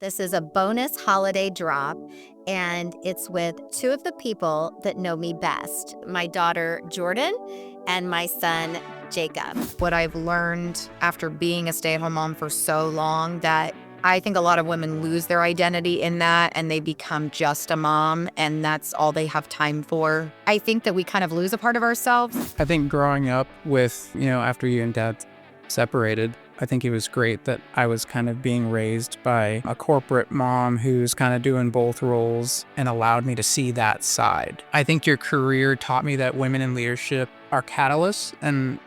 This is a bonus holiday drop, and it's with two of the people that know me best, my daughter, Jordyn, and my son, Jacob. What I've learned after being a stay-at-home mom for so long, that I think a lot of women lose their identity in that and they become just a mom and that's all they have time for. I think that we kind of lose a part of ourselves. I think growing up with, after you and dad separated, I think it was great that I was kind of being raised by a corporate mom who's kind of doing both roles and allowed me to see that side. I think your career taught me that women in leadership are catalysts, and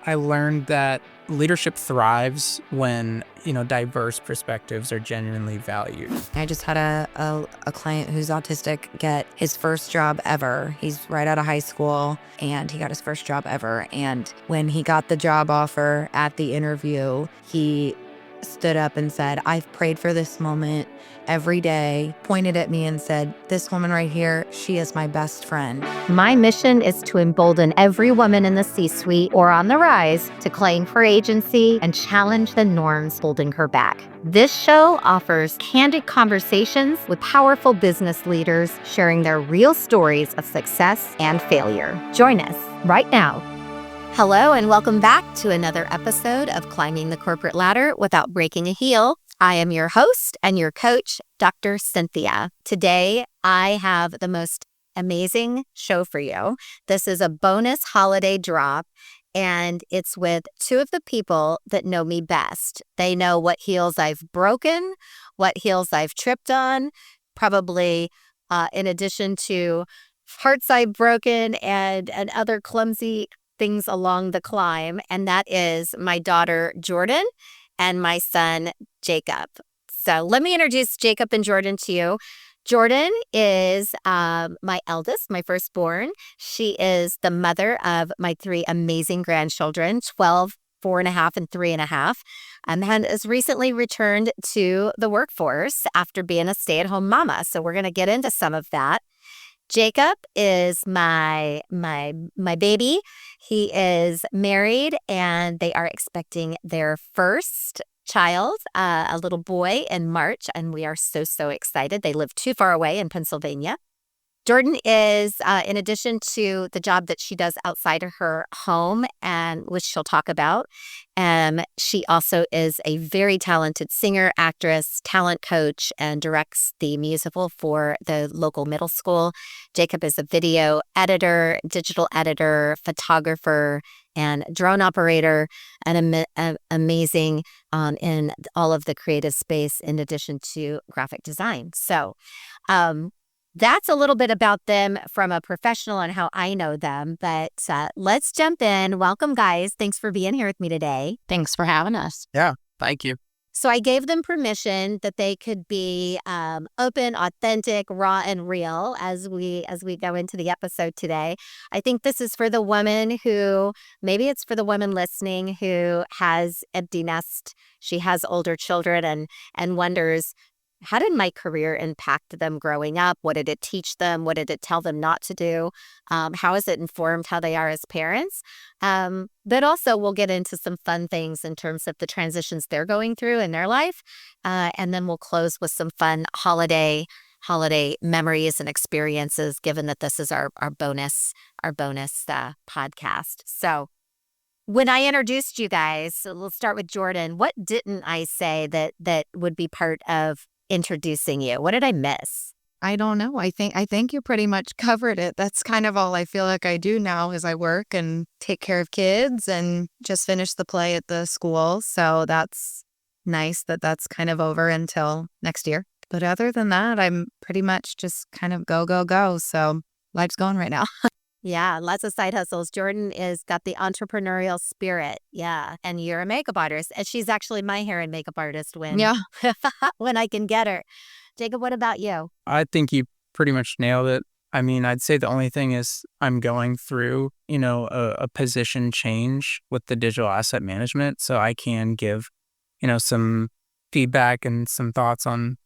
I learned that leadership thrives when, diverse perspectives are genuinely valued. I just had a client who's autistic get his first job ever. He's right out of high school and he got his first job ever. And when he got the job offer at the interview, he stood up and said, "I've prayed for this moment every day," pointed at me and said, "This woman right here, she is my best friend." My mission is to embolden every woman in the C-suite or on the rise to claim her agency and challenge the norms holding her back. This show offers candid conversations with powerful business leaders sharing their real stories of success and failure. Join us right now. Hello, and welcome back to another episode of Climbing the Corporate Ladder Without Breaking a Heel. I am your host and your coach, Dr. Cynthia. Today, I have the most amazing show for you. This is a bonus holiday drop, and it's with two of the people that know me best. They know what heels I've broken, what heels I've tripped on, probably in addition to hearts I've broken and other clumsy things along the climb, and that is my daughter, Jordyn, and my son, Jacob. So let me introduce Jacob and Jordyn to you. Jordyn is my eldest, my firstborn. She is the mother of my three amazing grandchildren, 12, 4.5, and 3.5, and has recently returned to the workforce after being a stay-at-home mama. So we're going to get into some of that. Jacob is my baby. He is married and they are expecting their first child, a little boy, in March, and we are so excited. They live too far away in Pennsylvania. Jordyn is, in addition to the job that she does outside of her home, and which she'll talk about, she also is a very talented singer, actress, talent coach, and directs the musical for the local middle school. Jacob is a video editor, digital editor, photographer, and drone operator, and amazing in all of the creative space in addition to graphic design. So, that's a little bit about them from a professional and how I know them, but let's jump in. Welcome, guys. Thanks for being here with me today. Thanks for having us. Yeah, thank you. So I gave them permission that they could be open, authentic, raw, and real as we go into the episode today. I think this is for the woman who, maybe it's for the woman listening who has empty nest. She has older children and wonders, how did my career impact them growing up? What did it teach them? What did it tell them not to do? How has it informed how they are as parents? But also we'll get into some fun things in terms of the transitions they're going through in their life. And then we'll close with some fun holiday memories and experiences, given that this is our bonus podcast. So when I introduced you guys, so let's start with Jordyn. What didn't I say that would be part of introducing you? What did I miss? I don't know. I think you pretty much covered it. That's kind of all I feel like I do now is I work and take care of kids and just finish the play at the school. So that's nice that that's kind of over until next year. But other than that, I'm pretty much just kind of go. So life's going right now. Yeah, lots of side hustles. Jordyn is got the entrepreneurial spirit. Yeah, and you're a makeup artist, and she's actually my hair and makeup artist when when I can get her. Jacob, what about you? I think you pretty much nailed it. I mean, I'd say the only thing is I'm going through, a position change with the digital asset management, so I can give, some feedback and some thoughts on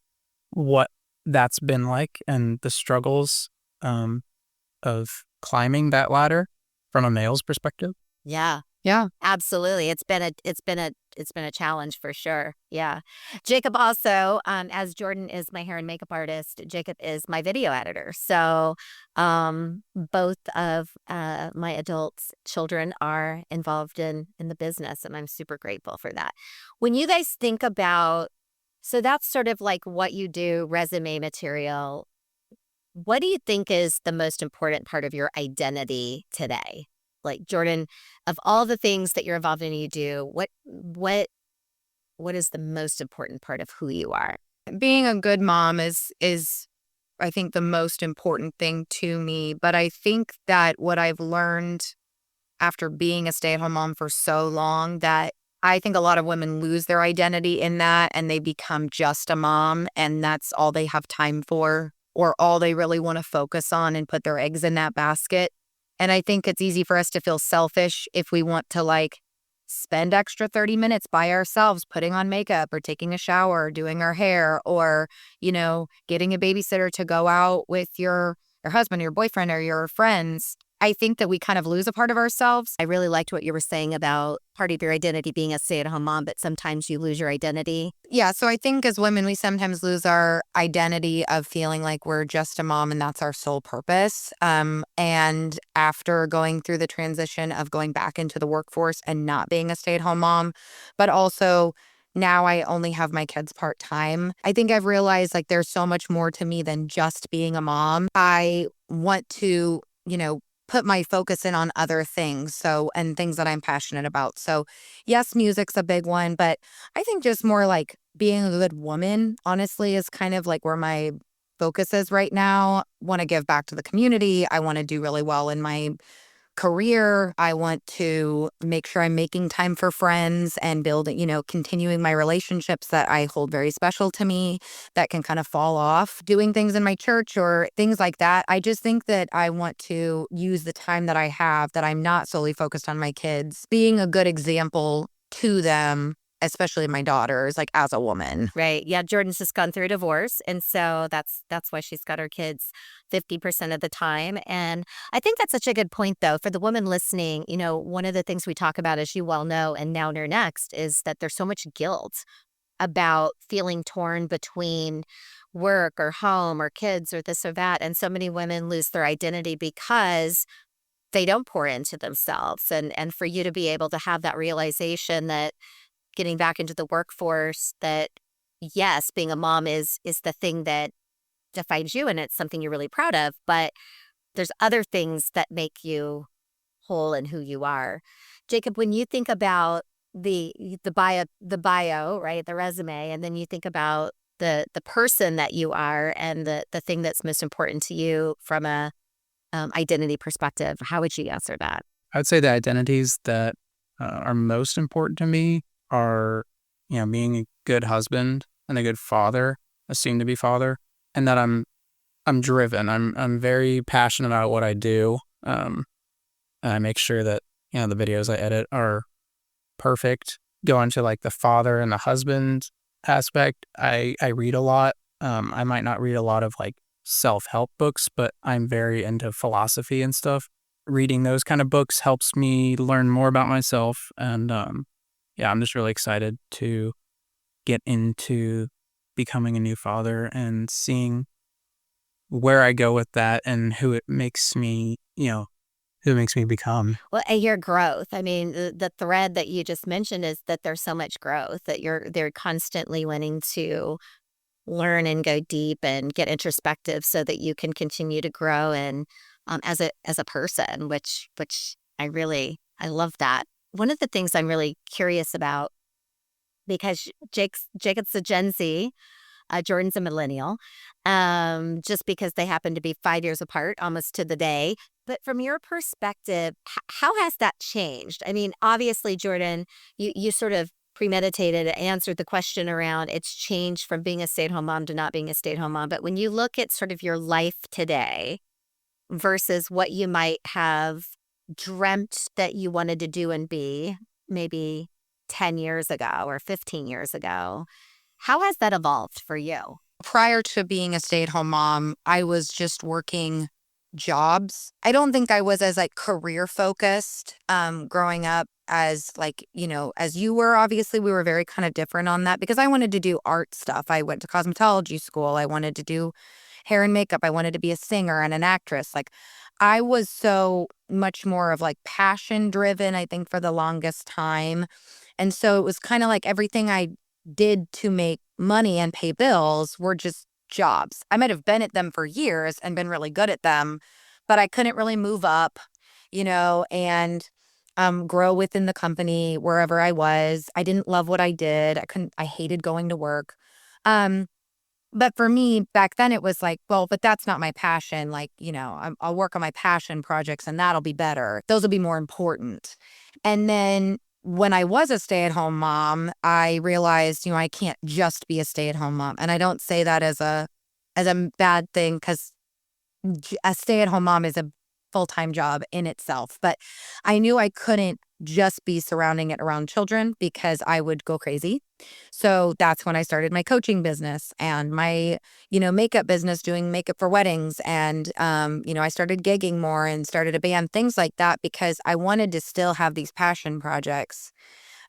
what that's been like and the struggles of climbing that ladder from a male's perspective. Yeah, absolutely. It's been a it's been a challenge for sure. Yeah. Jacob also, as Jordyn is my hair and makeup artist, Jacob is my video editor. So both of my adult children are involved in the business, and I'm super grateful for that. When you guys think about, so that's sort of like what you do, resume material. What do you think is the most important part of your identity today? Like, Jordyn, of all the things that you're involved in, you do, what is the most important part of who you are? Being a good mom is I think the most important thing to me. But I think that what I've learned after being a stay-at-home mom for so long, that I think a lot of women lose their identity in that, and they become just a mom, and that's all they have time for, or all they really want to focus on, and put their eggs in that basket. And I think it's easy for us to feel selfish if we want to like spend extra 30 minutes by ourselves putting on makeup or taking a shower, doing our hair, or, getting a babysitter to go out with your husband or your boyfriend or your friends. I think that we kind of lose a part of ourselves. I really liked what you were saying about part of your identity being a stay-at-home mom, but sometimes you lose your identity. Yeah, so I think as women, we sometimes lose our identity of feeling like we're just a mom and that's our sole purpose. And after going through the transition of going back into the workforce and not being a stay-at-home mom, but also now I only have my kids part-time, I think I've realized like there's so much more to me than just being a mom. I want to, put my focus in on other things. And things that I'm passionate about. So yes, music's a big one, but I think just more like being a good woman, honestly, is kind of like where my focus is right now. Want to give back to the community. I want to do really well in my career. I want to make sure I'm making time for friends and building, continuing my relationships that I hold very special to me that can kind of fall off, doing things in my church or things like that. I just think that I want to use the time that I have, that I'm not solely focused on my kids, being a good example to them, especially my daughters, like as a woman. Right. Yeah. Jordyn's just gone through a divorce. And so that's why she's got her kids 50% of the time. And I think that's such a good point, though, for the woman listening. One of the things we talk about, as you well know, and now near next, is that there's so much guilt about feeling torn between work or home or kids or this or that. And so many women lose their identity because they don't pour into themselves. And for you to be able to have that realization that getting back into the workforce, that yes, being a mom is the thing that defines you, and it's something you're really proud of, but there's other things that make you whole in who you are. Jacob, when you think about the bio, right, the resume, and then you think about the person that you are and the thing that's most important to you from a identity perspective, how would you answer that? I'd say the identities that are most important to me are, being a good husband and a good father, a soon-to-be father, and that I'm driven. I'm very passionate about what I do. And I make sure that the videos I edit are perfect. Going to like the father and the husband aspect, I read a lot. I might not read a lot of like self-help books, but I'm very into philosophy and stuff. Reading those kind of books helps me learn more about myself, and I'm just really excited to get into becoming a new father and seeing where I go with that and who it makes me, who it makes me become. Well, and your growth. I mean, the thread that you just mentioned is that there's so much growth that they're constantly wanting to learn and go deep and get introspective so that you can continue to grow and as a person, which I love that. One of the things I'm really curious about, because Jacob's a Gen Z, Jordyn's a millennial, just because they happen to be 5 years apart, almost to the day. But from your perspective, how has that changed? I mean, obviously, Jordyn, you sort of premeditated and answered the question around it's changed from being a stay-at-home mom to not being a stay-at-home mom. But when you look at sort of your life today versus what you might have dreamt that you wanted to do and be maybe 10 years ago or 15 years ago, how has that evolved for you? Prior to being a stay-at-home mom, I was just working jobs. I don't think I was as like career focused growing up as like, as you were. Obviously, we were very kind of different on that because I wanted to do art stuff. I went to cosmetology school. I wanted to do hair and makeup. I wanted to be a singer and an actress. Like I was so much more of like passion driven, I think, for the longest time. And so it was kind of like everything I did to make money and pay bills were just jobs. I might have been at them for years and been really good at them, but I couldn't really move up, and grow within the company wherever I was. I didn't love what I did. I hated going to work. Um, but for me back then it was like, well, but that's not my passion. Like, I'll work on my passion projects and that'll be better. Those will be more important. And then when I was a stay-at-home mom, I realized, I can't just be a stay-at-home mom. And I don't say that as a bad thing because a stay-at-home mom is a full-time job in itself. But I knew I couldn't just be surrounding it around children because I would go crazy. So that's when I started my coaching business and my, makeup business, doing makeup for weddings. And, I started gigging more and started a band, things like that, because I wanted to still have these passion projects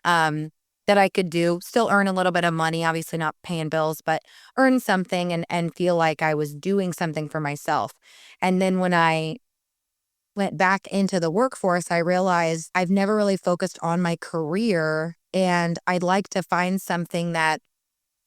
that I could do, still earn a little bit of money, obviously not paying bills, but earn something and feel like I was doing something for myself. And then when I went back into the workforce, I realized I've never really focused on my career, and I'd like to find something that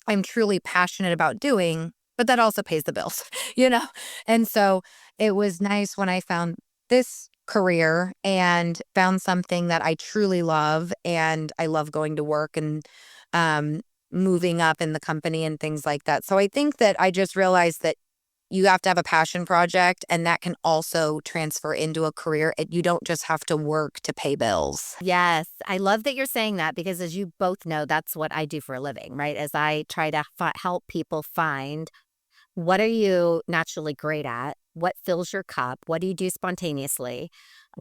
I'm truly passionate about doing, but that also pays the bills, you know? And so it was nice when I found this career and found something that I truly love, and I love going to work and um, moving up in the company and things like that. So I think that I just realized that you have to have a passion project, and that can also transfer into a career. You don't just have to work to pay bills. Yes, I love that you're saying that because as you both know, that's what I do for a living, right? As I try to help people find what are you naturally great at? What fills your cup? What do you do spontaneously,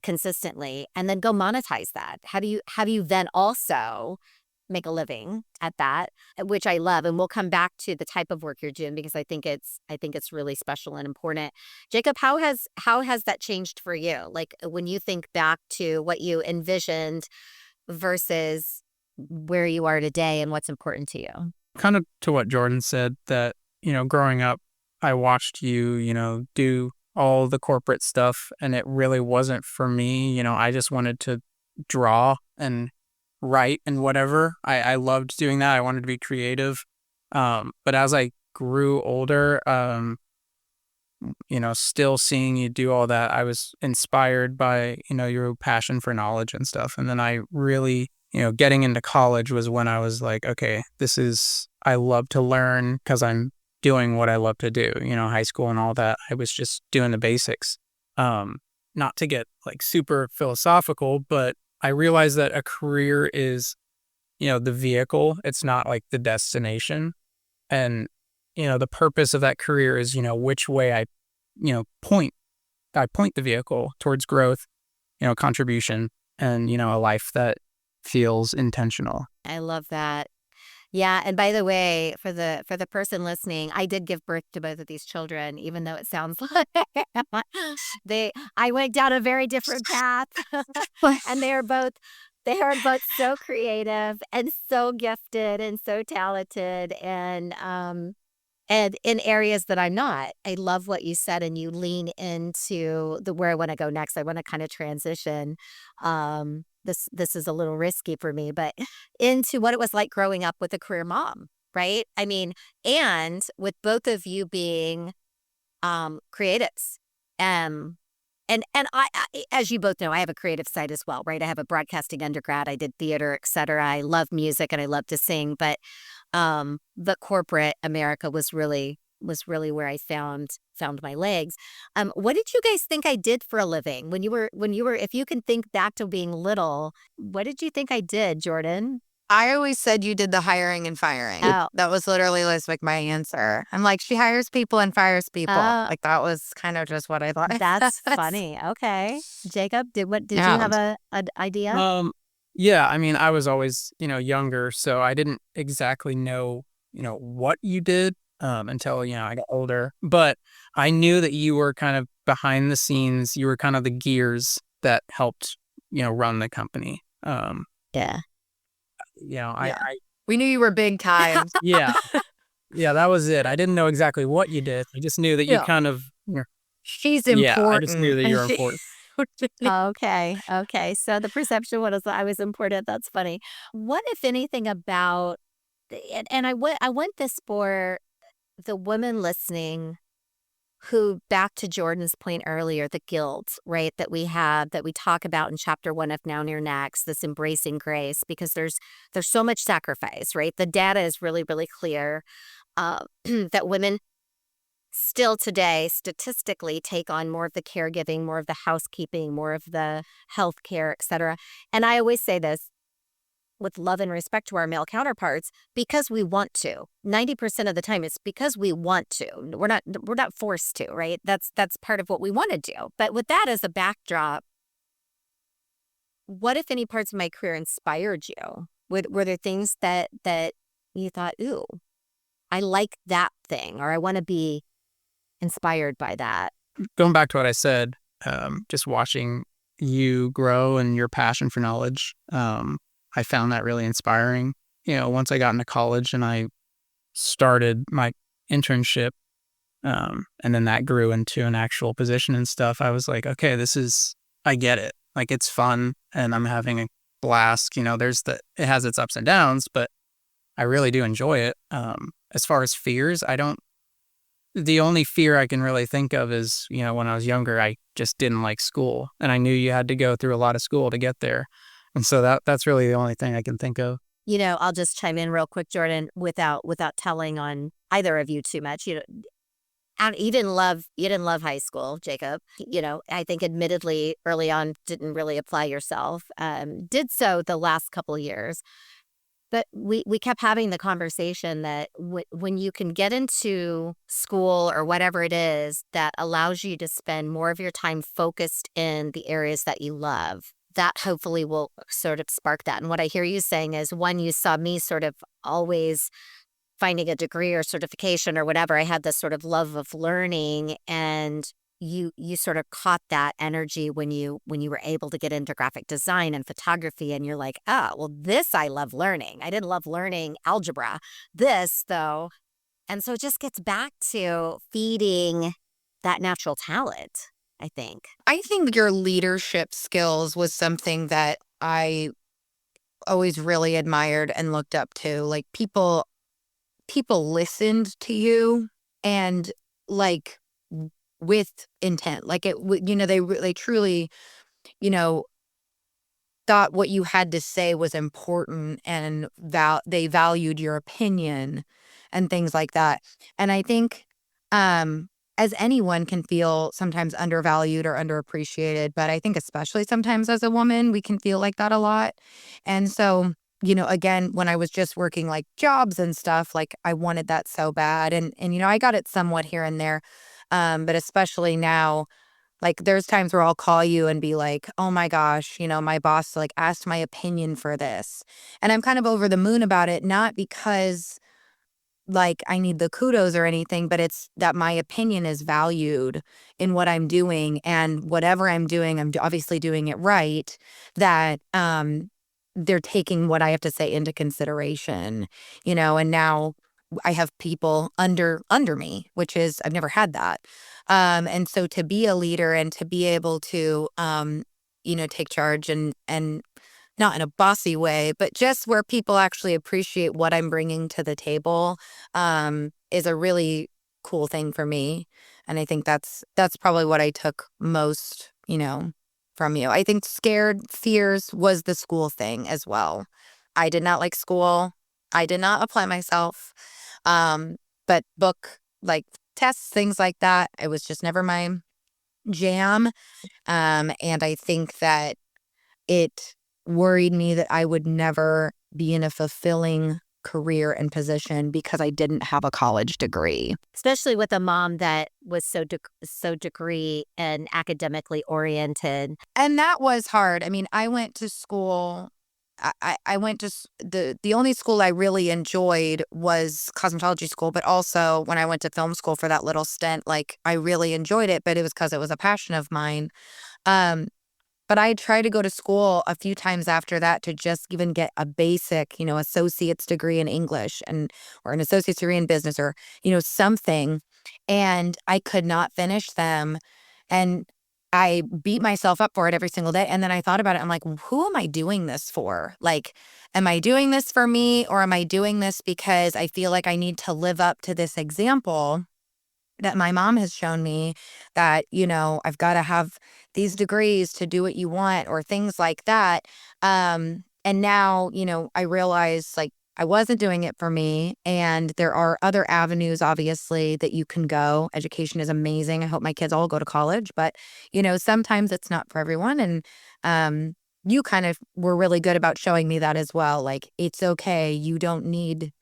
consistently? And then go monetize that. How do you then also make a living at that, which I love. And we'll come back to the type of work you're doing because I think it's really special and important. Jacob, how has that changed for you? Like when you think back to what you envisioned versus where you are today and what's important to you. Kind of to what Jordyn said, that, growing up, I watched you, do all the corporate stuff, and it really wasn't for me. I just wanted to draw and write and whatever. I loved doing that. I wanted to be creative. But as I grew older, still seeing you do all that, I was inspired by, your passion for knowledge and stuff. And then I really, getting into college was when I was like, okay, I love to learn because I'm doing what I love to do. High school and all that, I was just doing the basics. Not to get like super philosophical, but I realized that a career is, the vehicle. It's not like the destination. And, the purpose of that career is, which way I point the vehicle towards growth, contribution, and, a life that feels intentional. I love that. Yeah, and by the way, for the person listening, I did give birth to both of these children, even though it sounds like I went down a very different path, and they are both so creative and so gifted and so talented, and in areas that I'm not. I love what you said, and you lean into the where I want to go next. I want to kind of transition. This is a little risky for me, but into what it was like growing up with a career mom, right? I mean, and with both of you being creatives. And as you both know, I have a creative side as well, right? I have a broadcasting undergrad. I did theater, et cetera. I love music and I love to sing, but the corporate America was really where I found my legs. What did you guys think I did for a living when you were if you can think back to being little, what did you think I did, Jordyn? I always said you did the hiring and firing. Oh, That was literally like my answer. I'm like, she hires people and fires people. oh, Like that was kind of just what I thought. that's funny. Okay. Jacob, did you Yeah. have an idea? Yeah, I mean, I was always, younger, so I didn't exactly know, what you did until, I got older. But I knew that you were kind of behind the scenes. You were kind of the gears that helped, run the company. Yeah. We knew you were big time. Yeah, that was it. I didn't know exactly what you did. I just knew that you Yeah. kind of, She's yeah, important. I just knew that you were important. Okay. So the perception was I was important. That's funny. What, if anything, about and I want this for the women listening who, back to Jordyn's point earlier, the guilt, right, that we have, that we talk about in chapter 1 of Now Near Next, this embracing grace, because there's so much sacrifice, right? The data is really, really clear that women still today statistically take on more of the caregiving, more of the housekeeping, more of the healthcare, et cetera. And I always say this with love and respect to our male counterparts, because we want to. 90% of the time it's because we want to. We're not forced to, right? That's part of what we want to do. But with that as a backdrop, what, if any, parts of my career inspired you? Were there things that you thought, ooh, I like that thing, or I want to be inspired by that? Going back to what I said, just watching you grow and your passion for knowledge, I found that really inspiring. Once I got into college and I started my internship, and then that grew into an actual position and stuff, I was like, okay, I get it. Like, it's fun and I'm having a blast. It has its ups and downs, but I really do enjoy it. As far as fears, the only fear I can really think of is, when I was younger, I just didn't like school, and I knew you had to go through a lot of school to get there. And so that's really the only thing I can think of. I'll just chime in real quick, Jordyn, without telling on either of you too much. And you didn't love high school, Jacob. I think admittedly early on didn't really apply yourself. Did so the last couple of years. But we kept having the conversation that when you can get into school or whatever it is that allows you to spend more of your time focused in the areas that you love, that hopefully will sort of spark that. And what I hear you saying is, one, you saw me sort of always finding a degree or certification or whatever. I had this sort of love of learning, and you sort of caught that energy when you were able to get into graphic design and photography, and you're like, oh, well, this I love learning. I didn't love learning algebra. This, though. And so it just gets back to feeding that natural talent, I think. I think your leadership skills was something that I always really admired and looked up to. Like, people listened to you, and like with intent. Like, they truly, thought what you had to say was important, and they valued your opinion and things like that. And I think as anyone can feel sometimes undervalued or underappreciated, but I think especially sometimes as a woman, we can feel like that a lot. And so, again, when I was just working like jobs and stuff, like I wanted that so bad. And I got it somewhat here and there. But especially now, like, there's times where I'll call you and be like, oh my gosh, my boss like asked my opinion for this. And I'm kind of over the moon about it, not because like I need the kudos or anything, but it's that my opinion is valued in what I'm doing, and whatever I'm doing, I'm obviously doing it right, that they're taking what I have to say into consideration, and now I have people under me, which is, I've never had that. And so to be a leader and to be able to, take charge and not in a bossy way, but just where people actually appreciate what I'm bringing to the table, is a really cool thing for me. And I think that's probably what I took most, from you. I think fears was the school thing as well. I did not like school. I did not apply myself. But book, like tests, things like that, it was just never my jam. And I think that it worried me that I would never be in a fulfilling career and position because I didn't have a college degree. Especially with a mom that was so degree and academically oriented. And that was hard. I mean, I went to school I went to the only school I really enjoyed was cosmetology school, but also when I went to film school for that little stint, like I really enjoyed it, but it was because it was a passion of mine. Um, but I tried to go to school a few times after that to just even get a basic, associate's degree in English or an associate's degree in business or, something. And I could not finish them. And I beat myself up for it every single day. And then I thought about it. I'm like, who am I doing this for? Like, am I doing this for me, or am I doing this because I feel like I need to live up to this example that my mom has shown me that, I've got to have these degrees to do what you want or things like that. And now, I realize like I wasn't doing it for me. And there are other avenues, obviously, that you can go. Education is amazing. I hope my kids all go to college, but, sometimes it's not for everyone. And, you kind of were really good about showing me that as well. Like, it's okay. You don't need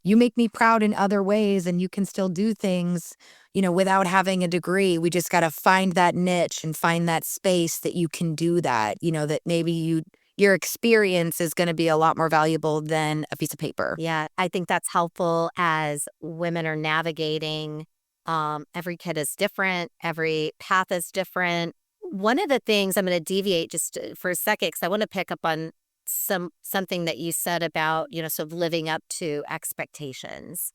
you make me proud in other ways and you can still do things, without having a degree. We just got to find that niche and find that space that you can do that, that maybe your experience is going to be a lot more valuable than a piece of paper. Yeah, I think that's helpful as women are navigating. Every kid is different. Every path is different. One of the things I'm going to deviate just for a second because I want to pick up on something that you said about, sort of living up to expectations.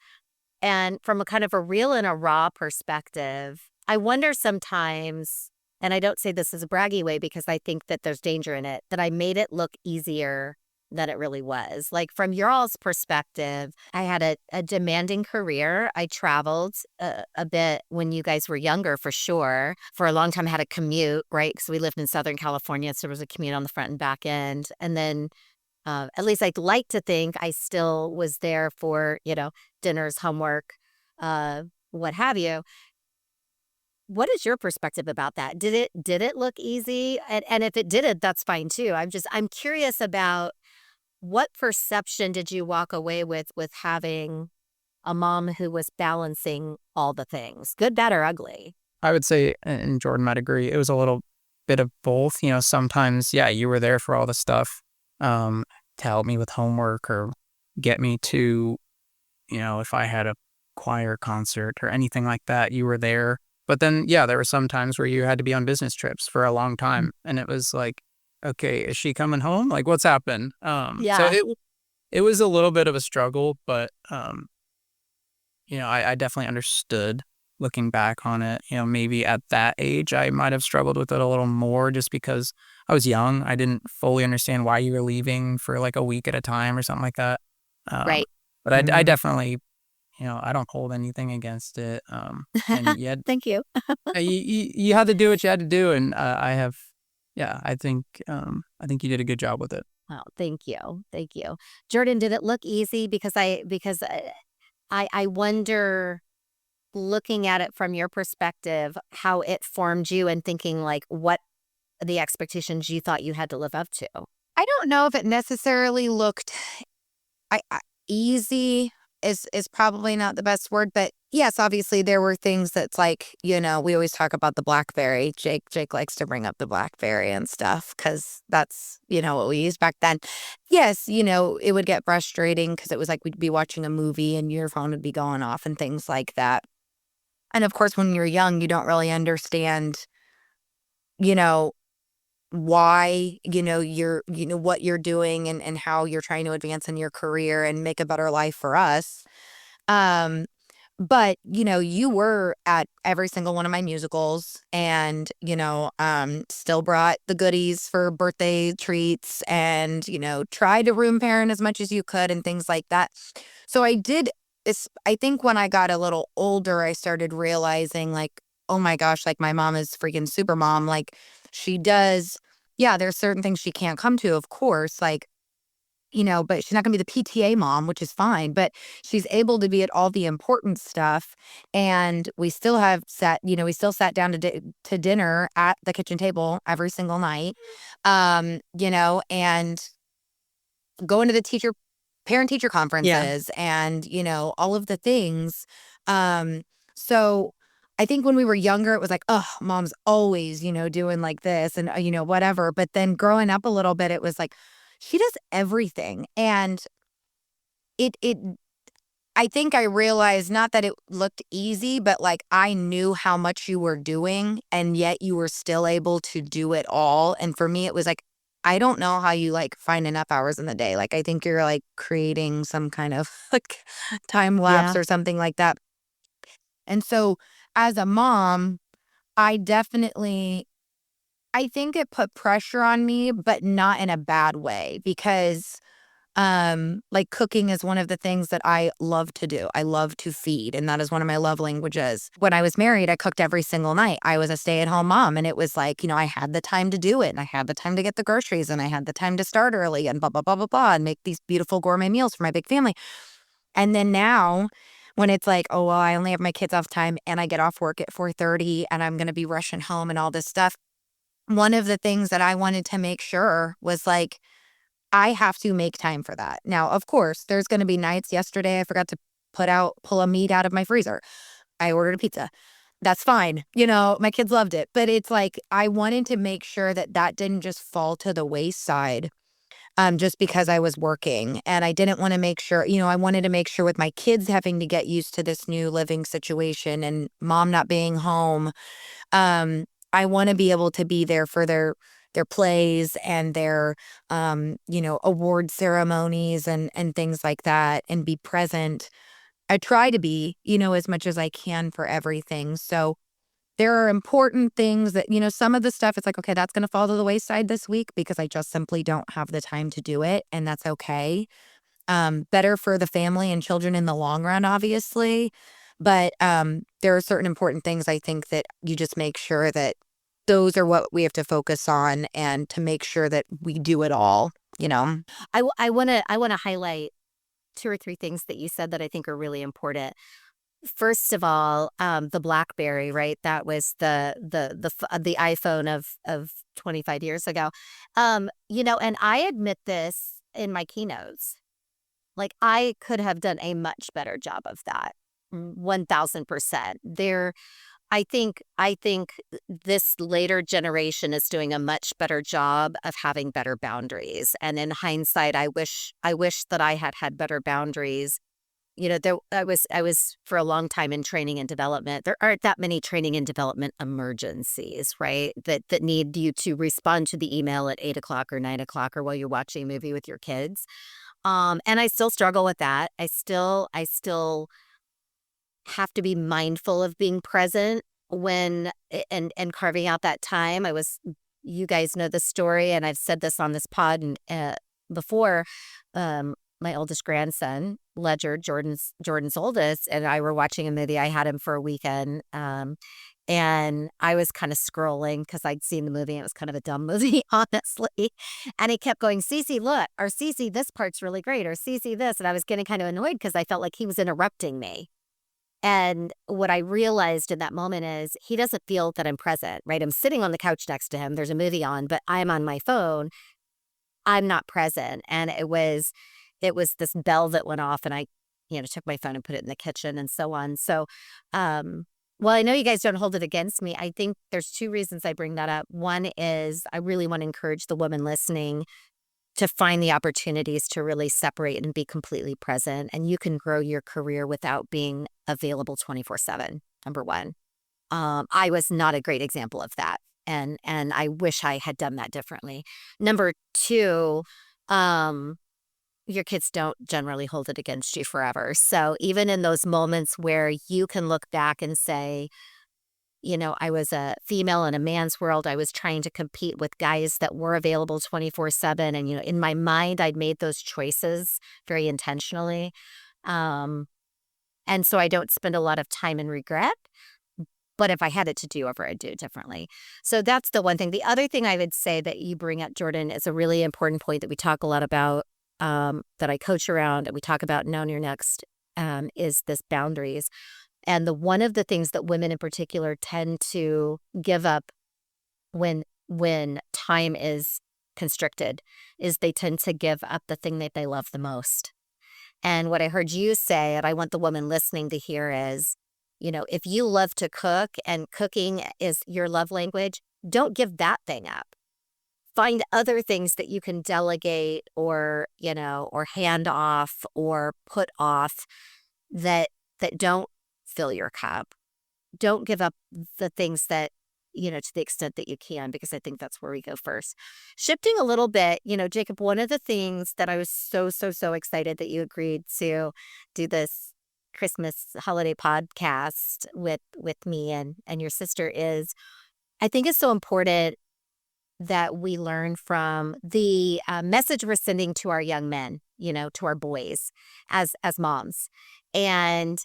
And from a kind of a real and a raw perspective, I wonder sometimes, and I don't say this as a braggy way because I think that there's danger in it, that I made it look easier than it really was. Like from your all's perspective, I had a demanding career. I traveled a bit when you guys were younger, for sure. For a long time, I had a commute, right? Because we lived in Southern California, so there was a commute on the front and back end. And then at least I'd like to think I still was there for, dinners, homework, what have you. What is your perspective about that? Did it look easy? And if it didn't, that's fine too. I'm curious about what perception did you walk away with having a mom who was balancing all the things, good, bad, or ugly? I would say, and Jordan might agree, it was a little bit of both. Sometimes, yeah, you were there for all the stuff, to help me with homework or get me to, if I had a choir concert or anything like that, you were there. But then, yeah, there were some times where you had to be on business trips for a long time. And it was like, okay, is she coming home? Like, what's happened? So Yeah. it was a little bit of a struggle, but, I definitely understood looking back on it. Maybe at that age, I might have struggled with it a little more just because I was young. I didn't fully understand why you were leaving for like a week at a time or something like that. Right. But I definitely, I don't hold anything against it. And Thank you. you had to do what you had to do. And I think you did a good job with it. Oh, thank you. Thank you. Jordyn, did it look easy? Because I wonder, looking at it from your perspective, how it formed you and thinking like what the expectations you thought you had to live up to. I don't know if it necessarily looked easy is probably not the best word, but yes, obviously there were things that's like, we always talk about the BlackBerry. Jake likes to bring up the BlackBerry and stuff because that's, what we used back then. Yes, it would get frustrating because it was like we'd be watching a movie and your phone would be going off and things like that. And of course, when you're young, you don't really understand, why, you're, what you're doing and how you're trying to advance in your career and make a better life for us. But, you were at every single one of my musicals and, still brought the goodies for birthday treats and, tried to room parent as much as you could and things like that. So I think when I got a little older, I started realizing like, oh my gosh, like my mom is freaking super mom. Like she does, yeah, there's certain things she can't come to, of course, like, but she's not gonna be the PTA mom, which is fine, but she's able to be at all the important stuff. And we still sat down to dinner at the kitchen table every single night, and going to the parent-teacher conferences and, all of the things. So I think when we were younger, it was like, oh, mom's always, doing like this and, whatever. But then growing up a little bit, it was like, She does everything. And it I think I realized not that it looked easy, but like I knew how much you were doing and yet you were still able to do it all. And for me, it was like, I don't know how you like find enough hours in the day. Like, I think you're like creating some kind of like time lapse Yeah. or something like that. And so as a mom, I definitely, I think it put pressure on me, but not in a bad way because like cooking is one of the things that I love to do. I love to feed, and that is one of my love languages. When I was married, I cooked every single night. I was a stay-at-home mom, and it was like, I had the time to do it, and I had the time to get the groceries, and I had the time to start early and blah, blah, blah, blah, blah, and make these beautiful gourmet meals for my big family. And then now when it's like, oh, well, I only have my kids off time and I get off work at 4:30 and I'm going to be rushing home and all this stuff. One of the things that I wanted to make sure was like, I have to make time for that. Now, of course, there's going to be nights. Yesterday, I forgot to pull a meat out of my freezer. I ordered a pizza. That's fine. My kids loved it. But it's like, I wanted to make sure that that didn't just fall to the wayside just because I was working. And I didn't want to make sure, I wanted to make sure with my kids having to get used to this new living situation and mom not being home, I want to be able to be there for their plays and their award ceremonies and things like that and be present. I try to be, as much as I can for everything. So there are important things that, some of the stuff it's like, okay, that's going to fall to the wayside this week because I just simply don't have the time to do it. And that's okay. Better for the family and children in the long run, obviously. But there are certain important things I think that you just make sure that those are what we have to focus on and to make sure that we do it all. I want to highlight two or three things that you said that I think are really important. First of all, the BlackBerry, right? That was the iPhone of 25 years ago. And I admit this in my keynotes. Like, I could have done a much better job of that. 1000%. I think this later generation is doing a much better job of having better boundaries. And in hindsight, I wish that I had better boundaries. I was for a long time in training and development. There aren't that many training and development emergencies, right? That need you to respond to the email at 8 o'clock or 9 o'clock or while you're watching a movie with your kids. And I still struggle with that. I still have to be mindful of being present when and carving out that time. You guys know the story, and I've said this on this pod and before. My oldest grandson, Ledger, Jordan's oldest, and I were watching a movie. I had him for a weekend, and I was kind of scrolling because I'd seen the movie. And it was kind of a dumb movie, honestly. And he kept going, Cece, look, or Cece, this part's really great, or Cece, this. And I was getting kind of annoyed because I felt like he was interrupting me. And what I realized in that moment is he doesn't feel that I'm present, right? I'm sitting on the couch next to him. There's a movie on, but I'm on my phone. I'm not present. And it was this bell that went off, and I, took my phone and put it in the kitchen and so on. So, well, I know you guys don't hold it against me. I think there's two reasons I bring that up. One is I really want to encourage the woman listening to find the opportunities to really separate and be completely present. And you can grow your career without being available 24/7, number one. I was not a great example of that. And I wish I had done that differently. Number two, your kids don't generally hold it against you forever. So even in those moments where you can look back and say, I was a female in a man's world. I was trying to compete with guys that were available 24/7. And, in my mind, I'd made those choices very intentionally. And so I don't spend a lot of time in regret. But if I had it to do over, I'd do it differently. So that's the one thing. The other thing I would say that you bring up, Jordyn, is a really important point that we talk a lot about, that I coach around and we talk about now in your next, is this boundaries. And one of the things that women in particular tend to give up when time is constricted is they tend to give up the thing that they love the most. And what I heard you say, and I want the woman listening to hear is, if you love to cook and cooking is your love language, don't give that thing up find other things that you can delegate or, or hand off or put off that don't fill your cup. Don't give up the things that, to the extent that you can, because I think that's where we go first. Shifting a little bit, Jacob, one of the things that I was so, so, so excited that you agreed to do this Christmas holiday podcast with me and your sister is, I think it's so important that we learn from the message we're sending to our young men, to our boys as moms. And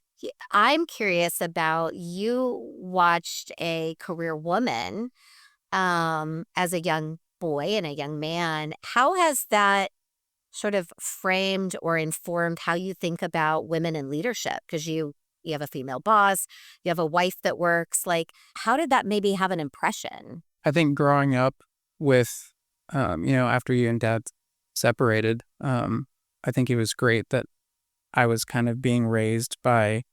I'm curious about, you watched a career woman as a young boy and a young man. How has that sort of framed or informed how you think about women in leadership? Because you have a female boss, you have a wife that works. Like, how did that maybe have an impression? I think growing up with, after you and dad separated, I think it was great that I was kind of being raised by,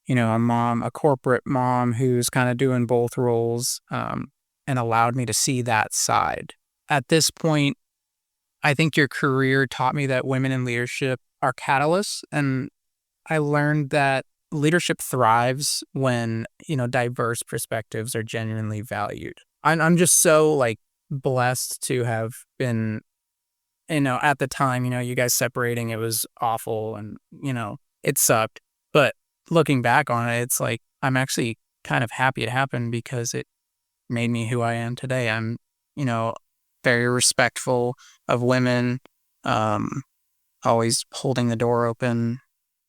a corporate mom who's kind of doing both roles, and allowed me to see that side. At this point, I think your career taught me that women in leadership are catalysts, and I learned that leadership thrives when, diverse perspectives are genuinely valued. I'm just so blessed to have been, at the time, you guys separating, it was awful and, it sucked. But looking back on it, it's like, I'm actually kind of happy it happened because it made me who I am today. I'm, very respectful of women, always holding the door open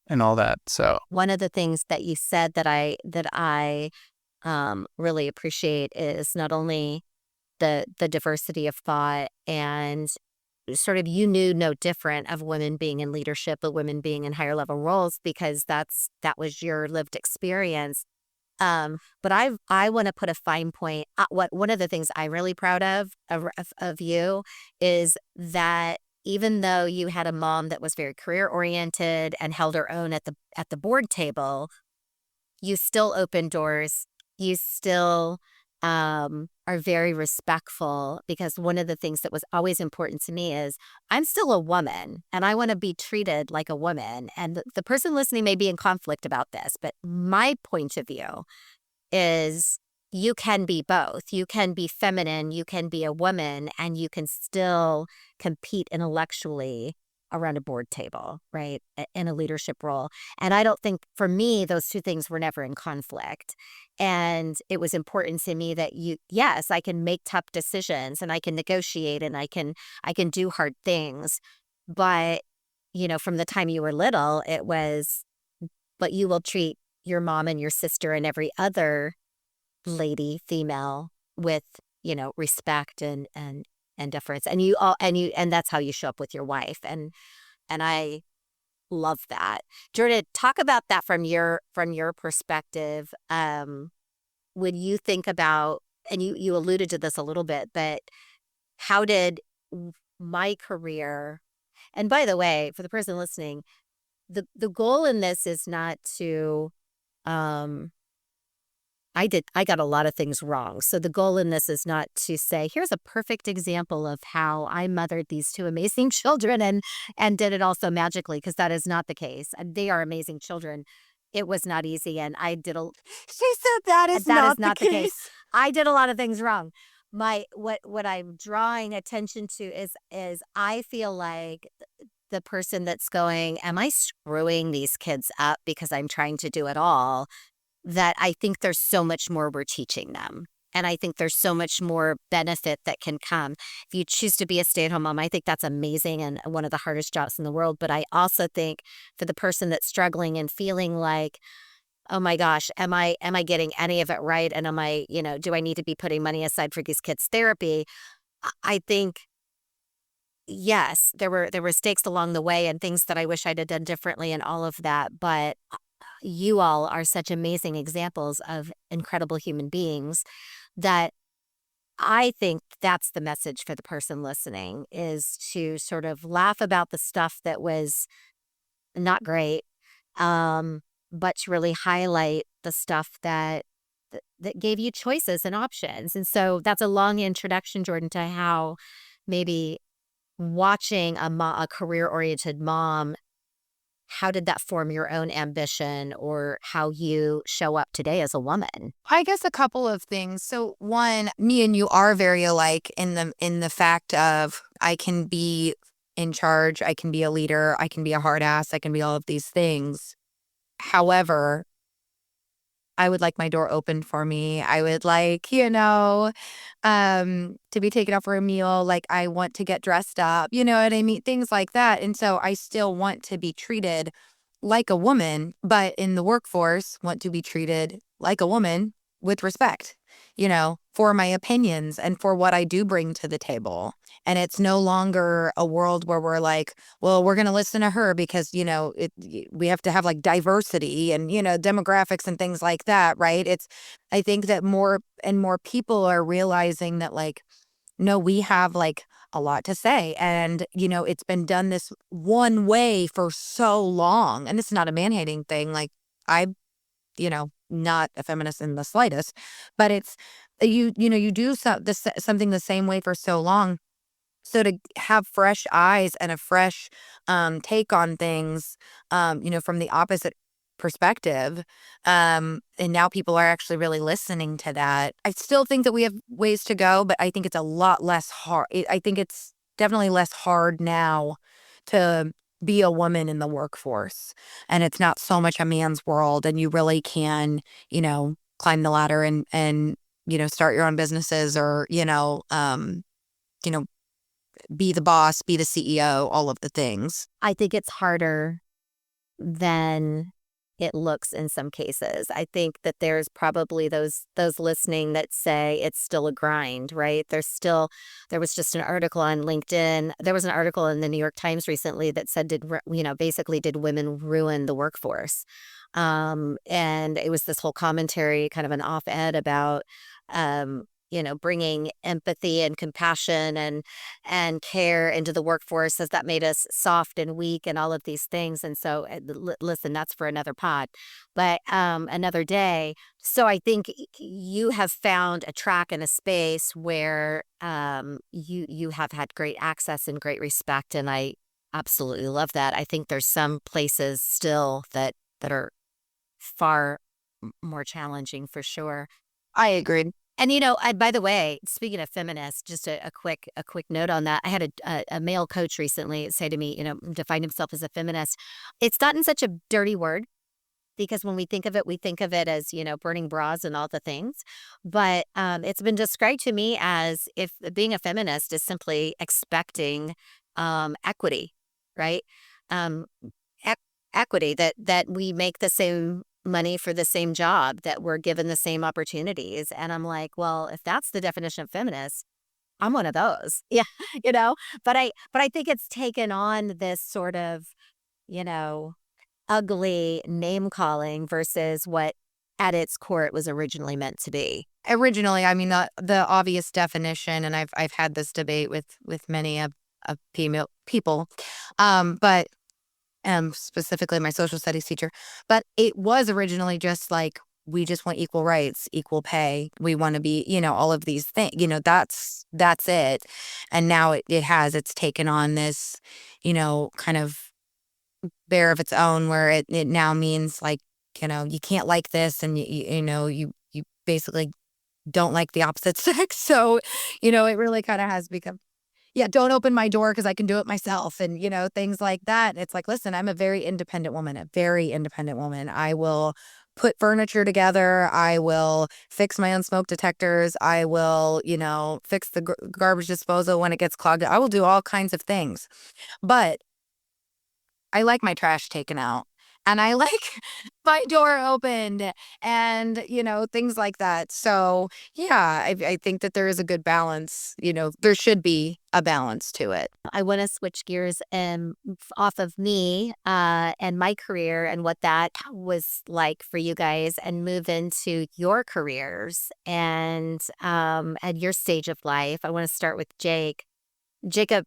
and all that. So one of the things that you said that I really appreciate is not only the diversity of thought and sort of, you knew no different of women being in leadership, but women being in higher level roles, because that was your lived experience. But I want to put a fine point. One of the things I'm really proud of you is that even though you had a mom that was very career oriented and held her own at the board table, you still open doors. You still are very respectful, because one of the things that was always important to me is I'm still a woman and I want to be treated like a woman. And the person listening may be in conflict about this, but my point of view is you can be both. You can be feminine, you can be a woman, and you can still compete intellectually around a board table, right? In a leadership role. And I don't think, for me, those two things were never in conflict. And it was important to me that yes, I can make tough decisions and I can negotiate and I can do hard things. But, from the time you were little, it was, but you will treat your mom and your sister and every other lady, female, with, respect and deference. And and that's how you show up with your wife. And I love that. Jordyn, talk about that from your perspective. When you think about, and you alluded to this a little bit, but how did my career, and by the way, for the person listening, the goal in this is not to, I got a lot of things wrong. So the goal in this is not to say, here's a perfect example of how I mothered these two amazing children and did it all so magically, because that is not the case. And they are amazing children. It was not easy, and I did a. She said that is not the case. I did a lot of things wrong. What I'm drawing attention to is I feel like the person that's going, am I screwing these kids up because I'm trying to do it all? That I think there's so much more we're teaching them. And I think there's so much more benefit that can come. If you choose to be a stay-at-home mom, I think that's amazing and one of the hardest jobs in the world. But I also think for the person that's struggling and feeling like, oh my gosh, am I getting any of it right? And am I, do I need to be putting money aside for these kids' therapy? I think, yes, there were mistakes along the way and things that I wish I'd have done differently and all of that. But you all are such amazing examples of incredible human beings that I think that's the message for the person listening, is to sort of laugh about the stuff that was not great, but to really highlight the stuff that that gave you choices and options. And so that's a long introduction, Jordyn, to how maybe watching a career-oriented mom, how did that form your own ambition or how you show up today as a woman? I guess a couple of things. So one, me and you are very alike in the fact of I can be in charge, I can be a leader, I can be a hard ass, I can be all of these things. However, I would like my door opened for me. I would like, to be taken out for a meal. Like I want to get dressed up, you know what I mean? Things like that. And so I still want to be treated like a woman, but in the workforce, want to be treated like a woman with respect, for my opinions and for what I do bring to the table. And it's no longer a world where we're like, well, we're going to listen to her because, we have to have like diversity and, demographics and things like that. Right. I think that more and more people are realizing that like, no, we have like a lot to say. And, it's been done this one way for so long. And it's not a man-hating thing. Like I, not a feminist in the slightest, but it's you do something the same way for so long. So to have fresh eyes and a fresh take on things, from the opposite perspective, and now people are actually really listening to that. I still think that we have ways to go, but I think it's a lot less hard. I think it's definitely less hard now to be a woman in the workforce, and it's not so much a man's world, and you really can, climb the ladder and start your own businesses or you know be the boss, be the CEO, all of the things. I think it's harder than it looks in some cases. I think that there's probably those listening that say it's still a grind, right? There was just an article on LinkedIn. There was an article in the New York Times recently that said, basically did women ruin the workforce? And it was this whole commentary, kind of an op-ed about, bringing empathy and compassion and care into the workforce, as that made us soft and weak and all of these things. And so, listen, that's for another pod, but another day. So I think you have found a track and a space where you have had great access and great respect, and I absolutely love that. I think there's some places still that are far more challenging for sure. I agree. And by the way, speaking of feminists, just a quick note on that. I had a male coach recently say to me, define himself as a feminist. It's gotten such a dirty word because when we think of it, we think of it as burning bras and all the things. But it's been described to me as if being a feminist is simply expecting equity, right? Um, Equity that we make the same money for the same job, that we're given the same opportunities. And I'm like, well, if that's the definition of feminist, I'm one of those. Yeah, but I think it's taken on this sort of, you know, ugly name calling versus what at its core it was originally meant to be. Originally, I mean the obvious definition, and I've had this debate with many of female people, but specifically my social studies teacher. But it was originally just like, we just want equal rights, equal pay. We want to be, all of these things, that's it. And now it's taken on this, kind of bear of its own where it now means like, you can't like this and you basically don't like the opposite sex. So, it really kind of has become, yeah, don't open my door because I can do it myself and, things like that. It's like, listen, I'm a very independent woman. I will put furniture together. I will fix my own smoke detectors. I will, fix the garbage disposal when it gets clogged. I will do all kinds of things. But I like my trash taken out. And I like my door opened and, things like that. So, yeah, I think that there is a good balance. There should be a balance to it. I want to switch gears off of me and my career and what that was like for you guys, and move into your careers and at your stage of life. I want to start with Jacob,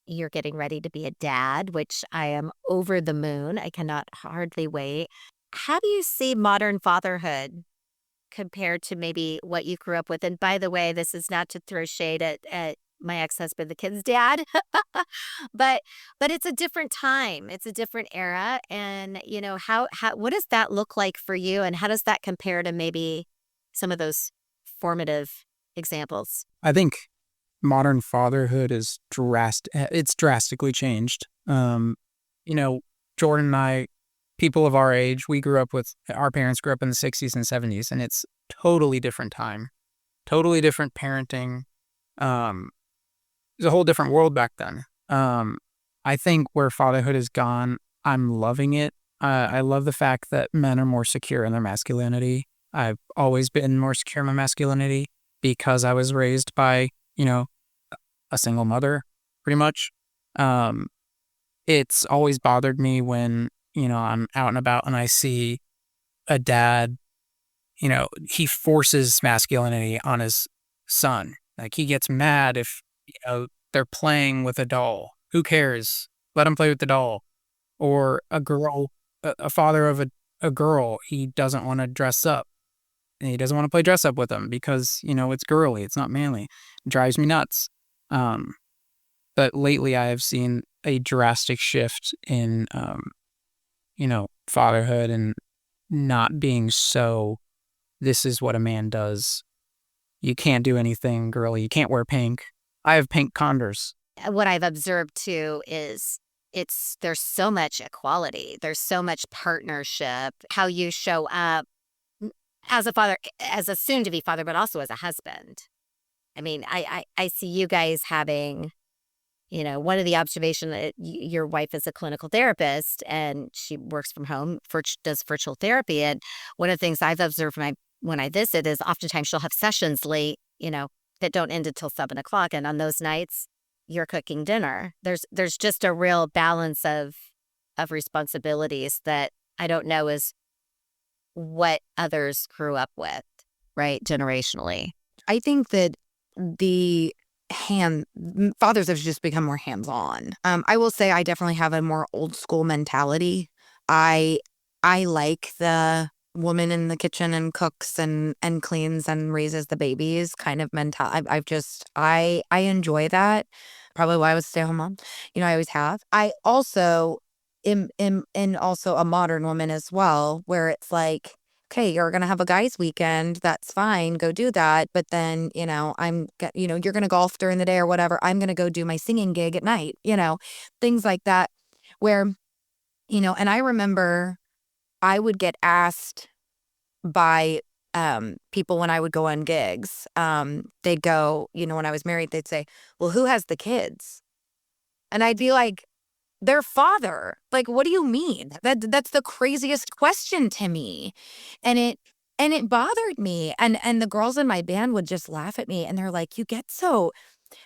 you're getting ready to be a dad, which I am over the moon. I cannot hardly wait. How do you see modern fatherhood compared to maybe what you grew up with? And by the way, this is not to throw shade at my ex-husband, the kid's dad, but it's a different time. It's a different era. And, how what does that look like for you? And how does that compare to maybe some of those formative examples? I think modern fatherhood is it's drastically changed. Jordyn and I, people of our age, our parents grew up in the 60s and 70s, and it's totally different time, totally different parenting. It was a whole different world back then. I think where fatherhood has gone, I'm loving it. I love the fact that men are more secure in their masculinity. I've always been more secure in my masculinity because I was raised by, a single mother, pretty much. It's always bothered me when, I'm out and about and I see a dad, he forces masculinity on his son. Like, he gets mad if, they're playing with a doll. Who cares? Let him play with the doll. Or a girl, a father of a girl, he doesn't want to dress up. And he doesn't want to play dress up with them because, it's girly. It's not manly. It drives me nuts. But lately I have seen a drastic shift in, fatherhood and not being so, this is what a man does. You can't do anything girly. You can't wear pink. I have pink Converse. What I've observed too is there's so much equality. There's so much partnership, how you show up as a father, as a soon-to-be father, but also as a husband. I mean, I see you guys having, one of the observations that your wife is a clinical therapist and she works from home, does virtual therapy. And one of the things I've observed when I visit is oftentimes she'll have sessions late, that don't end until 7:00. And on those nights, you're cooking dinner. There's just a real balance of responsibilities that I don't know is what others grew up with, right, generationally. I think that the fathers have just become more hands-on. I will say I definitely have a more old school mentality. I like the woman in the kitchen and cooks and cleans and raises the babies kind of mental. I enjoy that. Probably why I was a stay-at-home mom. I always have. I also am also a modern woman as well, where it's like, okay, you're gonna have a guys' weekend. That's fine. Go do that. But then, you're gonna golf during the day or whatever. I'm gonna go do my singing gig at night. Things like that, where, and I remember I would get asked by people when I would go on gigs. They'd go, when I was married, they'd say, well, who has the kids? And I'd be like, their father. Like, what do you mean? That's the craziest question to me. And it bothered me. And the girls in my band would just laugh at me and they're like, you get so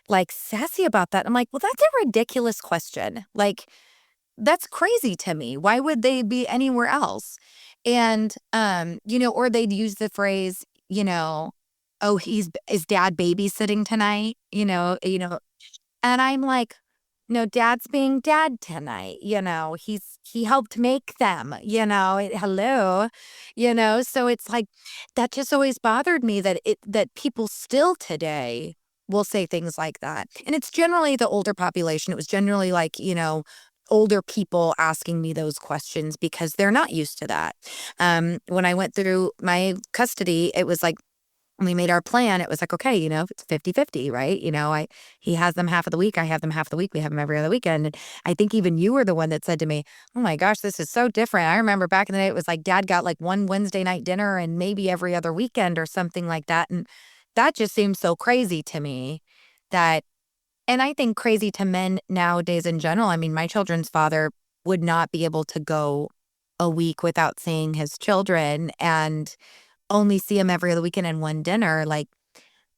like sassy about that. I'm like, well, that's a ridiculous question. Like, that's crazy to me. Why would they be anywhere else? And, or they'd use the phrase, oh, is dad babysitting tonight? And I'm like, no, dad's being dad tonight. He helped make them, hello, so it's like, that just always bothered me that people still today will say things like that. And it's generally the older population. It was generally like, older people asking me those questions because they're not used to that. When I went through my custody, it was like, when we made our plan, it was like, okay, it's 50-50, right? He has them half of the week. I have them half the week. We have them every other weekend. And I think even you were the one that said to me, oh my gosh, this is so different. I remember back in the day, it was like dad got like one Wednesday night dinner and maybe every other weekend or something like that. And that just seems so crazy to me and I think crazy to men nowadays in general. I mean, my children's father would not be able to go a week without seeing his children and only see him every other weekend and one dinner. Like,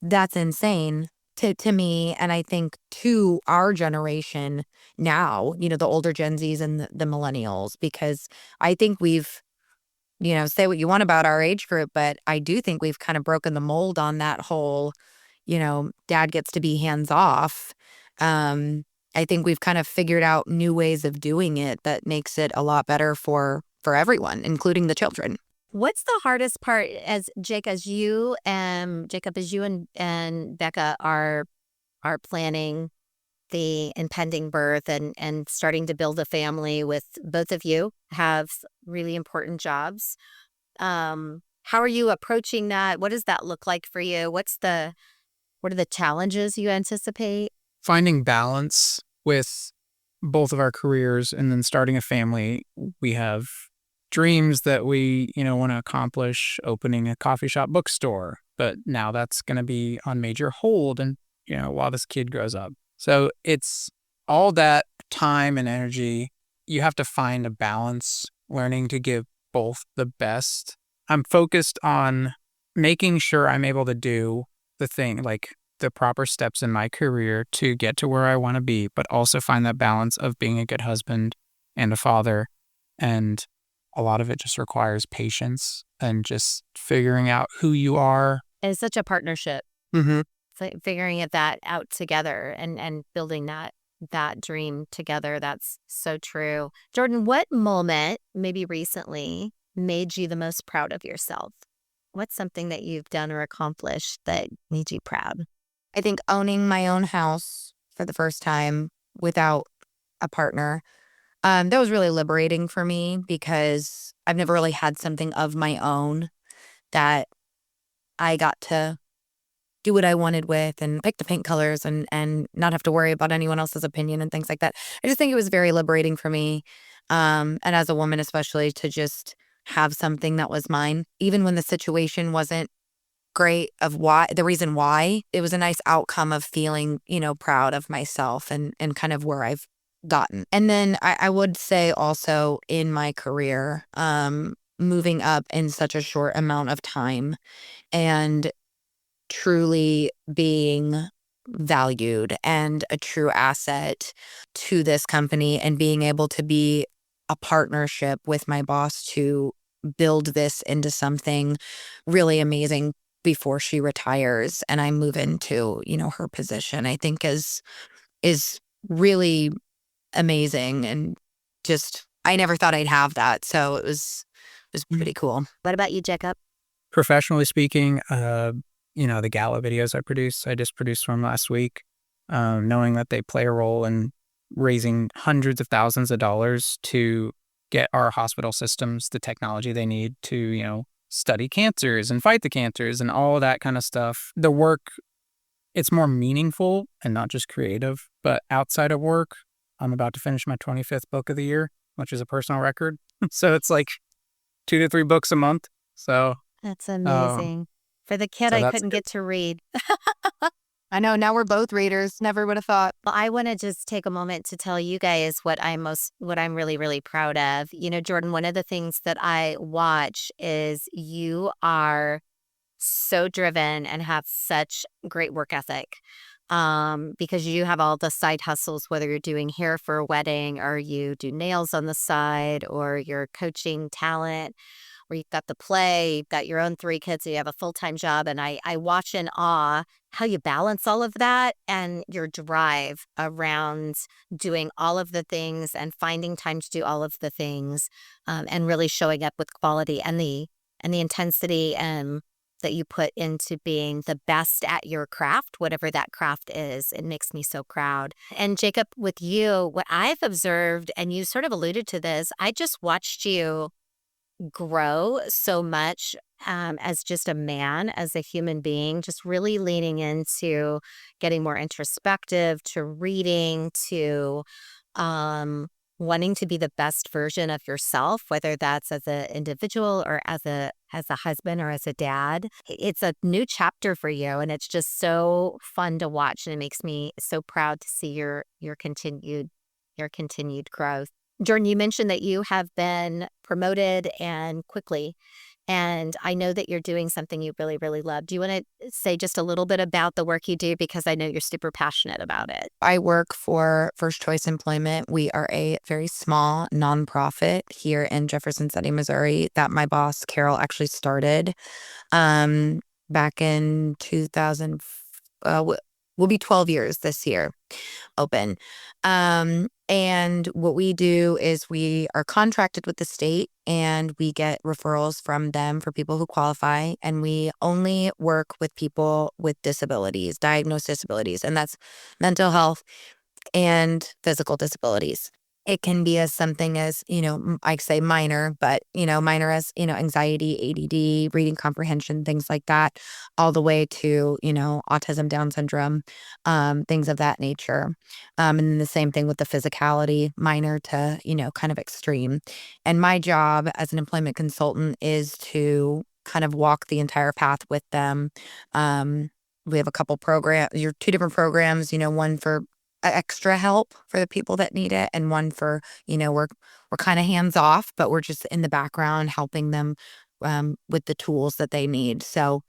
that's insane to me. And I think to our generation now, the older Gen Zs and the millennials, because I think we've, say what you want about our age group, but I do think we've kind of broken the mold on that whole, dad gets to be hands off. I think we've kind of figured out new ways of doing it that makes it a lot better for everyone, including the children. What's the hardest part as you and Becca are planning the impending birth and starting to build a family with both of you have really important jobs. How are you approaching that? What does that look like for you? What are the challenges you anticipate? Finding balance with both of our careers and then starting a family. We have dreams that we, want to accomplish, opening a coffee shop bookstore, but now that's going to be on major hold and, while this kid grows up. So it's all that time and energy. You have to find a balance, learning to give both the best. I'm focused on making sure I'm able to do the thing, like the proper steps in my career to get to where I want to be, but also find that balance of being a good husband and a father. And a lot of it just requires patience and just figuring out who you are. It's such a partnership. Mm-hmm. Figuring that out together and building that dream together. That's so true. Jordyn, what moment, maybe recently, made you the most proud of yourself? What's something that you've done or accomplished that made you proud? I think owning my own house for the first time without a partner, that was really liberating for me because I've never really had something of my own that I got to do what I wanted with and pick the paint colors and not have to worry about anyone else's opinion and things like that. I just think it was very liberating for me. And as a woman, especially, to just have something that was mine, even when the situation wasn't great, of why the reason why. It was a nice outcome of feeling, proud of myself and kind of where I've gotten. And then I would say also in my career, moving up in such a short amount of time and truly being valued and a true asset to this company and being able to be a partnership with my boss to build this into something really amazing before she retires and I move into, her position, I think is really amazing. And just, I never thought I'd have that. So it was pretty cool. What about you, Jacob? Professionally speaking, the gala videos I just produced one last week, knowing that they play a role in raising hundreds of thousands of dollars to get our hospital systems the technology they need to, study cancers and fight the cancers and all of that kind of stuff. The work, it's more meaningful and not just creative, but outside of work, I'm about to finish my 25th book of the year, which is a personal record. So it's like 2 to 3 books a month. So That's amazing. For the kid, so I that's couldn't good. get to read. I know, now we're both readers. Never would have thought. Well, I want to just take a moment to tell you guys what I'm really, really proud of. Jordyn, one of the things that I watch is you are so driven and have such great work ethic. Because you have all the side hustles, whether you're doing hair for a wedding or you do nails on the side or you're coaching talent or you've got the play, you've got your own 3 kids, so you have a full-time job. And I watch in awe how you balance all of that and your drive around doing all of the things and finding time to do all of the things, and really showing up with quality and the intensity that you put into being the best at your craft, whatever that craft is. It makes me so proud. And Jacob, with you, what I've observed, and you sort of alluded to this, I just watched you grow so much, as just a man, as a human being, just really leaning into getting more introspective, to reading, to wanting to be the best version of yourself, whether that's as an individual or as a husband or as a dad. It's a new chapter for you, and it's just so fun to watch, and it makes me so proud to see your continued growth. Jordyn, you mentioned that you have been promoted and quickly, and I know that you're doing something you really, really love. Do you want to say just a little bit about the work you do? Because I know you're super passionate about it. I work for First Choice Employment. We are a very small nonprofit here in Jefferson City, Missouri, that my boss, Carol, actually started back in 2000. Will be 12 years this year open. And what we do is we are contracted with the state and we get referrals from them for people who qualify. And we only work with people with disabilities, diagnosed disabilities, and that's mental health and physical disabilities. It can be as something as, I say minor, but, minor as, anxiety, ADD, reading comprehension, things like that, all the way to, autism, Down syndrome, things of that nature. And then the same thing with the physicality, minor to, kind of extreme. And my job as an employment consultant is to kind of walk the entire path with them. We have a couple programs, two different programs, one for extra help for the people that need it, and one for, we're kind of hands off, but we're just in the background helping them with the tools that they need. So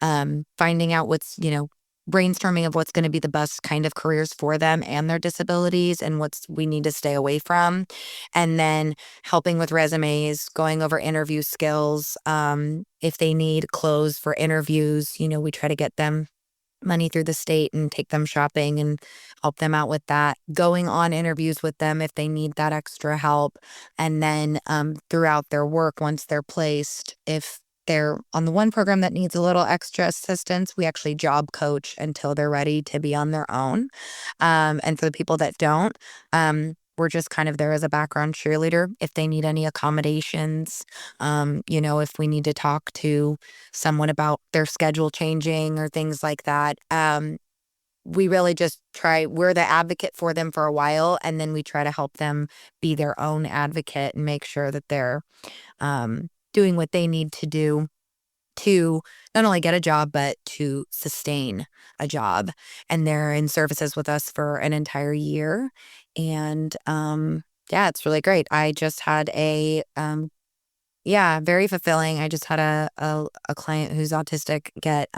finding out what's, brainstorming of what's going to be the best kind of careers for them and their disabilities and what's we need to stay away from. And then helping with resumes, going over interview skills. If they need clothes for interviews, we try to get them money through the state and take them shopping and help them out with that, going on interviews with them if they need that extra help. And then throughout their work, once they're placed, if they're on the one program that needs a little extra assistance, we actually job coach until they're ready to be on their own. And for the people that don't, we're just kind of there as a background cheerleader if they need any accommodations. If we need to talk to someone about their schedule changing or things like that. We really just we're the advocate for them for a while, and then we try to help them be their own advocate and make sure that they're doing what they need to do to not only get a job, but to sustain a job. And they're in services with us for an entire year. And yeah, it's really great. I just had very fulfilling. I just had a client who's autistic get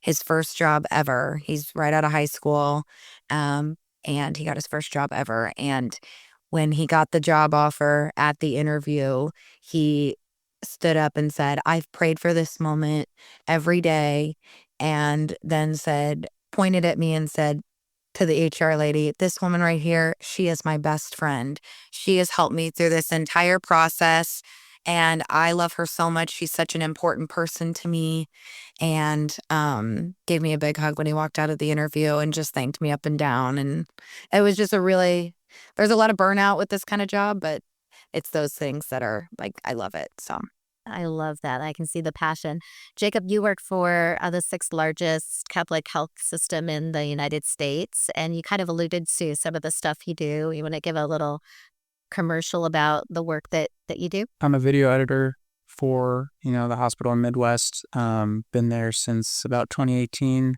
his first job ever. He's right out of high school, and he got his first job ever. And when he got the job offer at the interview, he stood up and said, "I've prayed for this moment every day," and then pointed at me and said to the HR lady, "This woman right here, she is my best friend. She has helped me through this entire process, and I love her so much. She's such an important person to me." And gave me a big hug when he walked out of the interview and just thanked me up and down. And it was just there's a lot of burnout with this kind of job, but it's those things that are like, I love it. So I love that. I can see the passion. Jacob, you work for the sixth largest Catholic health system in the United States, and you kind of alluded to some of the stuff you do. You want to give a little commercial about the work that you do? I'm a video editor for, the hospital in Midwest. Been there since about 2018.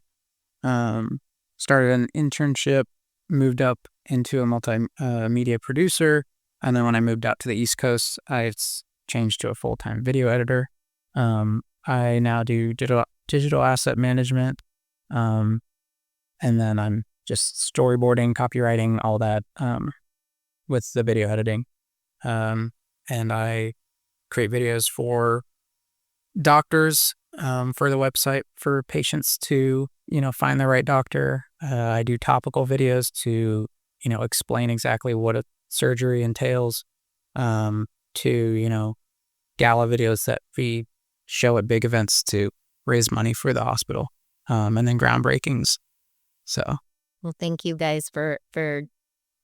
Started an internship, moved up into a multimedia producer. And then when I moved out to the East Coast, I changed to a full-time video editor. I now do digital asset management. And then I'm just storyboarding, copywriting, all that with the video editing. And I create videos for doctors for the website for patients to, find the right doctor. I do topical videos to, explain exactly what a surgery entails, to, gala videos that we show at big events to raise money for the hospital, and then groundbreakings. So, well, thank you guys for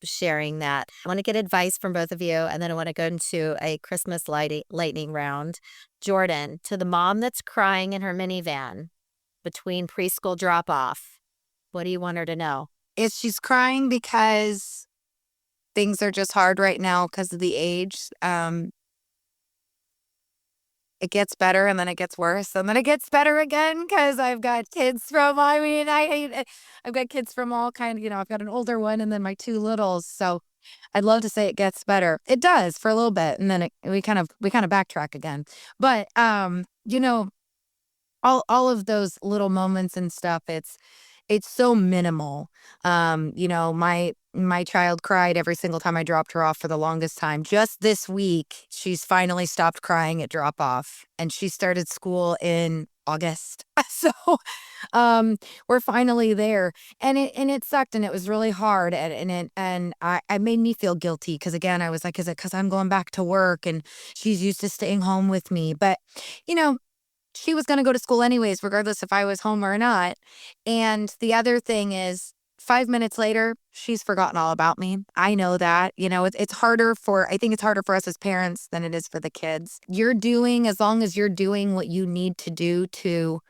sharing that. I want to get advice from both of you, and then I want to go into a Christmas lightning round. Jordyn, to the mom that's crying in her minivan between preschool drop-off, what do you want her to know? if she's crying because things are just hard right now because of the age, it gets better and then it gets worse and then it gets better again because I've got kids from, I've got kids from all kinds, I've got an older one and then my two littles. So I'd love to say it gets better. It does for a little bit. And then we kind of backtrack again. But, all of those little moments and stuff, it's so minimal. My child cried every single time I dropped her off for the longest time. Just this week, she's finally stopped crying at drop off, and she started school in August. So we're finally there, and it sucked, and it was really hard, and I made me feel guilty because, again, I was like, is it because I'm going back to work and she's used to staying home with me? But she was going to go to school anyways, regardless if I was home or not. And the other thing is, 5 minutes later, she's forgotten all about me. I know that. It's harder I think it's harder for us as parents than it is for the kids. As long as you're doing what you need to do to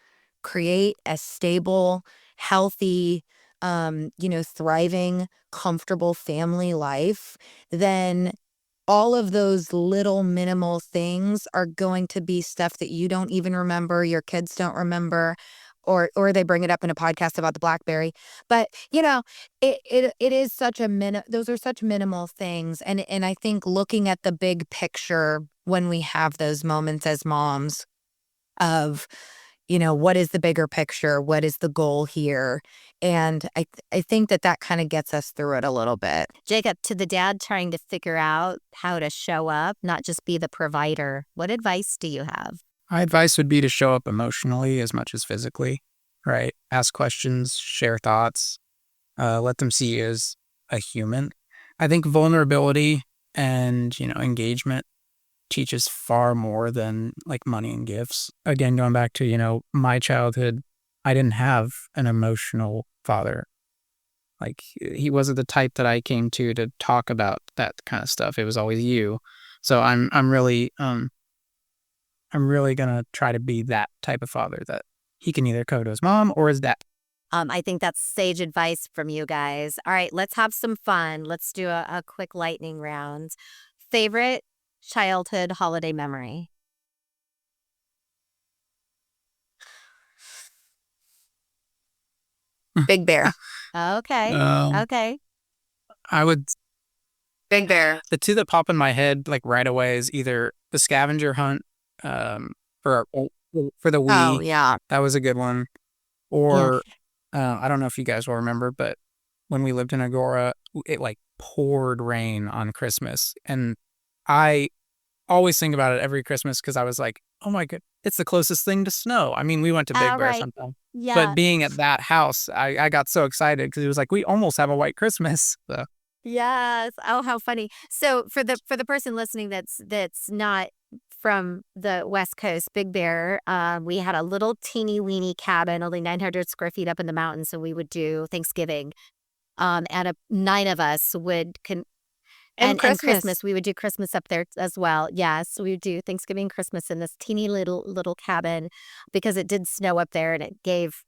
create a stable, healthy, thriving, comfortable family life, then all of those little minimal things are going to be stuff that you don't even remember, your kids don't remember, or they bring it up in a podcast about the BlackBerry. But it is such those are such minimal things, and I think looking at the big picture when we have those moments as moms of what is the bigger picture? What is the goal here? And I think that kind of gets us through it a little bit. Jacob, to the dad trying to figure out how to show up, not just be the provider, what advice do you have? My advice would be to show up emotionally as much as physically, right? Ask questions, share thoughts, let them see you as a human. I think vulnerability and, engagement teaches far more than like money and gifts. Again, going back to, my childhood, I didn't have an emotional father. Like, he wasn't the type that I came to talk about that kind of stuff. It was always you. So I'm really gonna try to be that type of father that he can either go to his mom or his dad. I think that's sage advice from you guys. All right, let's have some fun. Let's do a quick lightning round. Favorite childhood holiday memory? Big Bear. Okay. Okay. I would. Big Bear. The two that pop in my head like right away is either the scavenger hunt for the Wii. Oh, yeah. That was a good one. Or I don't know if you guys will remember, but when we lived in Agora, it like poured rain on Christmas, and I always think about it every Christmas because I was like, oh my god, it's the closest thing to snow. I mean, we went to Big Bear sometime. Yeah. But being at that house, I got so excited because it was like, we almost have a white Christmas. So. Yes. Oh, how funny. So for the person listening that's not from the West Coast, Big Bear, we had a little teeny weeny cabin, only 900 square feet up in the mountains. So we would do Thanksgiving. And 9 of us would and Christmas. We would do Christmas up there as well. Yes, we would do Thanksgiving, Christmas in this teeny little cabin because it did snow up there, and it gave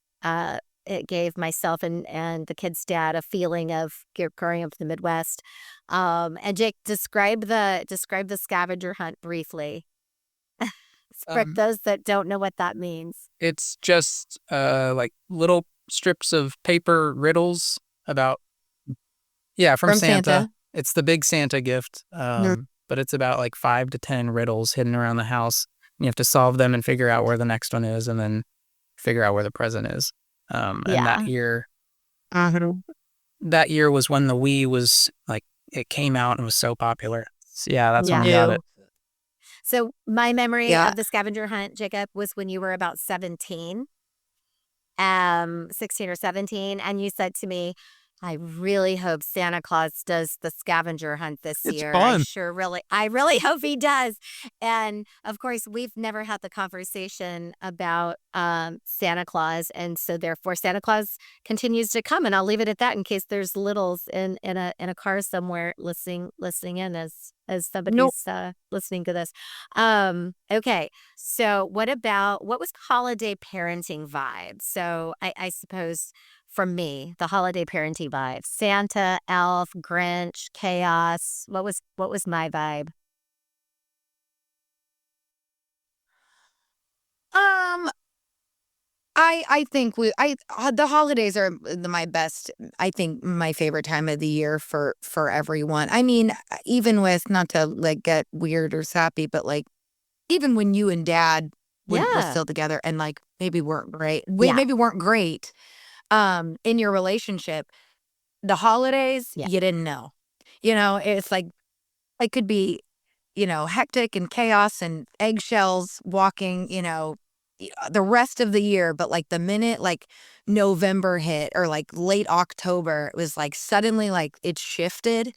myself and the kids' dad a feeling of growing up in the Midwest. And Jake, describe the scavenger hunt briefly. For those that don't know what that means. It's just like little strips of paper riddles about from Santa. It's the big Santa gift, but it's about like 5 to 10 riddles hidden around the house. And you have to solve them and figure out where the next one is, and then figure out where the present is. And that year was when the Wii was like, it came out and was so popular. So, that's when we got it. So my memory of the scavenger hunt, Jacob, was when you were about 16 or 17, and you said to me, I really hope Santa Claus does the scavenger hunt this year. Fun. I really hope he does. And of course, we've never had the conversation about Santa Claus, and so therefore Santa Claus continues to come. And I'll leave it at that in case there's littles in a car somewhere listening in as somebody's listening to this. Okay, so what was holiday parenting vibe? So I suppose, from me, the holiday parenting vibe: Santa, Elf, Grinch, chaos. What was my vibe? I think the holidays are my best. I think my favorite time of the year for everyone. I mean, even with, not to like get weird or sappy, but like even when you and Dad were still together and like maybe weren't great. Maybe weren't great. in your relationship, the holidays, Yeah. you didn't know. It's like it could be, hectic and chaos and eggshells walking, the rest of the year. But like the minute like November hit or like late October, it was like suddenly like it shifted.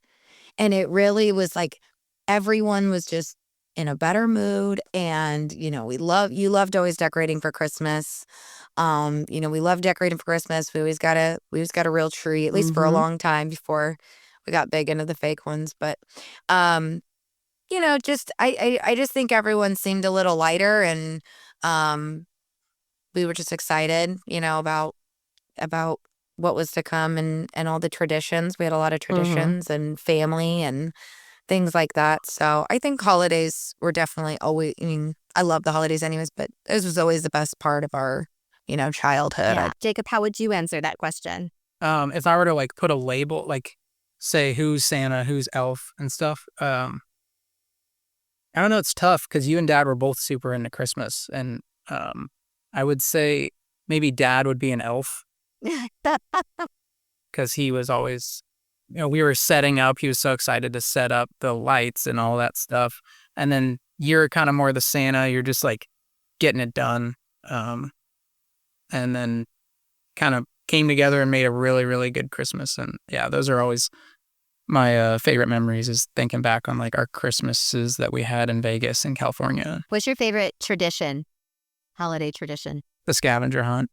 And it really was like everyone was just in a better mood. And, you loved always decorating for Christmas. We love decorating for Christmas. We always got a real tree, at least for a long time before we got big into the fake ones. But just I just think everyone seemed a little lighter, and we were just excited, about what was to come, and all the traditions. We had a lot of traditions and family and things like that. So I think holidays were definitely always, I love the holidays anyways, but this was always the best part of our, childhood. Yeah. Jacob, how would you answer that question? If I were to like put a label, like say who's Santa, who's Elf and stuff, I don't know, it's tough because you and Dad were both super into Christmas, and I would say maybe Dad would be an elf because he was always, we were setting up. He was so excited to set up the lights and all that stuff. And then you're kind of more the Santa. You're just like getting it done. And then kind of came together and made a really, really good Christmas. And yeah, those are always my favorite memories, is thinking back on like our Christmases that we had in Vegas and California. What's your favorite tradition, holiday tradition? The scavenger hunt.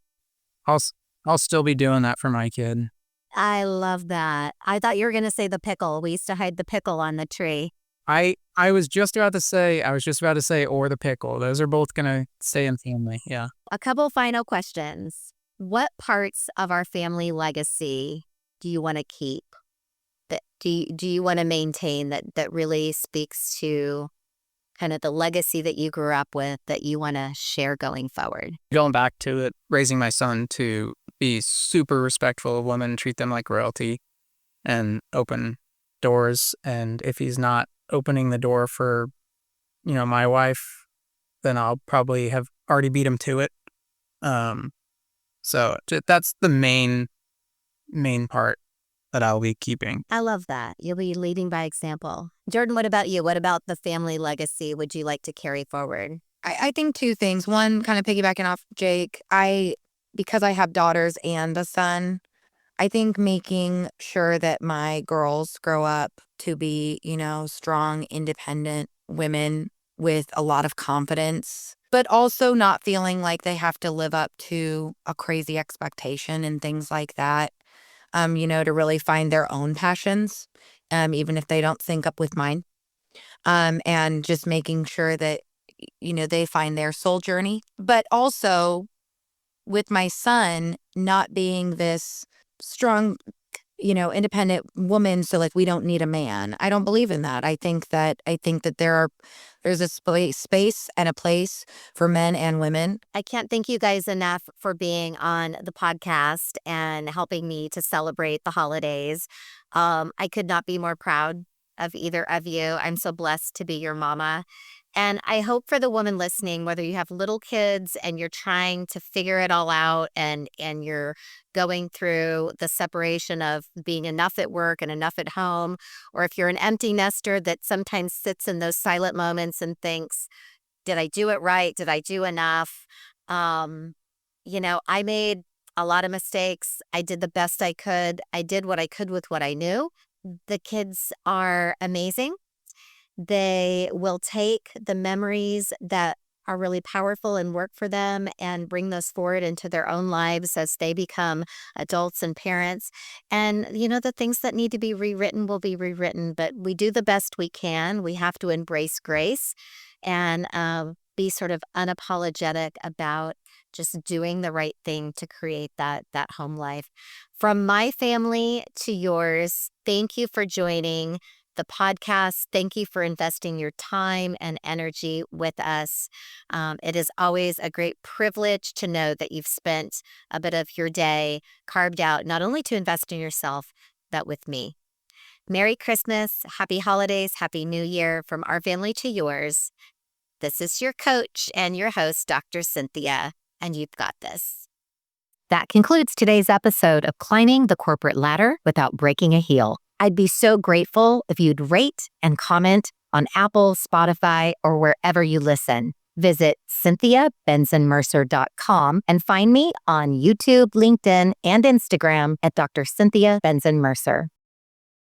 I'll still be doing that for my kid. I love that. I thought you were going to say the pickle. We used to hide the pickle on the tree. I was just about to say, or the pickle. Those are both going to stay in family. Yeah. A couple final questions. What parts of our family legacy do you want to keep? Do you want to maintain that really speaks to kind of the legacy that you grew up with that you want to share going forward? Going back to it, raising my son to be super respectful of women, treat them like royalty, and open doors. And if he's not opening the door for, my wife, then I'll probably have already beat him to it. So that's the main part that I'll be keeping. I love that. You'll be leading by example. Jordyn, what about you? What about the family legacy would you like to carry forward? I think two things. One, kind of piggybacking off Jake, because I have daughters and a son, I think making sure that my girls grow up to be, strong, independent women with a lot of confidence, but also not feeling like they have to live up to a crazy expectation and things like that, to really find their own passions, even if they don't sync up with mine. And just making sure that, they find their soul journey, but also with my son not being this strong, independent woman. So like, we don't need a man. I don't believe in that. I think that there's a space and a place for men and women. I can't thank you guys enough for being on the podcast and helping me to celebrate the holidays. I could not be more proud of either of you. I'm so blessed to be your mama. And I hope for the woman listening, whether you have little kids and you're trying to figure it all out and you're going through the separation of being enough at work and enough at home, or if you're an empty nester that sometimes sits in those silent moments and thinks, did I do it right? Did I do enough? I made a lot of mistakes. I did the best I could. I did what I could with what I knew. The kids are amazing. They will take the memories that are really powerful and work for them and bring those forward into their own lives as they become adults and parents. And, the things that need to be rewritten will be rewritten, but we do the best we can. We have to embrace grace and be sort of unapologetic about just doing the right thing to create that home life. From my family to yours, thank you for joining the podcast. Thank you for investing your time and energy with us. It is always a great privilege to know that you've spent a bit of your day carved out, not only to invest in yourself, but with me. Merry Christmas, Happy Holidays, Happy New Year from our family to yours. This is your coach and your host, Dr. Cynthia, and you've got this. That concludes today's episode of Climbing the Corporate Ladder Without Breaking a Heel. I'd be so grateful if you'd rate and comment on Apple, Spotify, or wherever you listen. Visit CynthiaBentzen-Mercer.com and find me on YouTube, LinkedIn, and Instagram at Dr. Cynthia Bentzen-Mercer.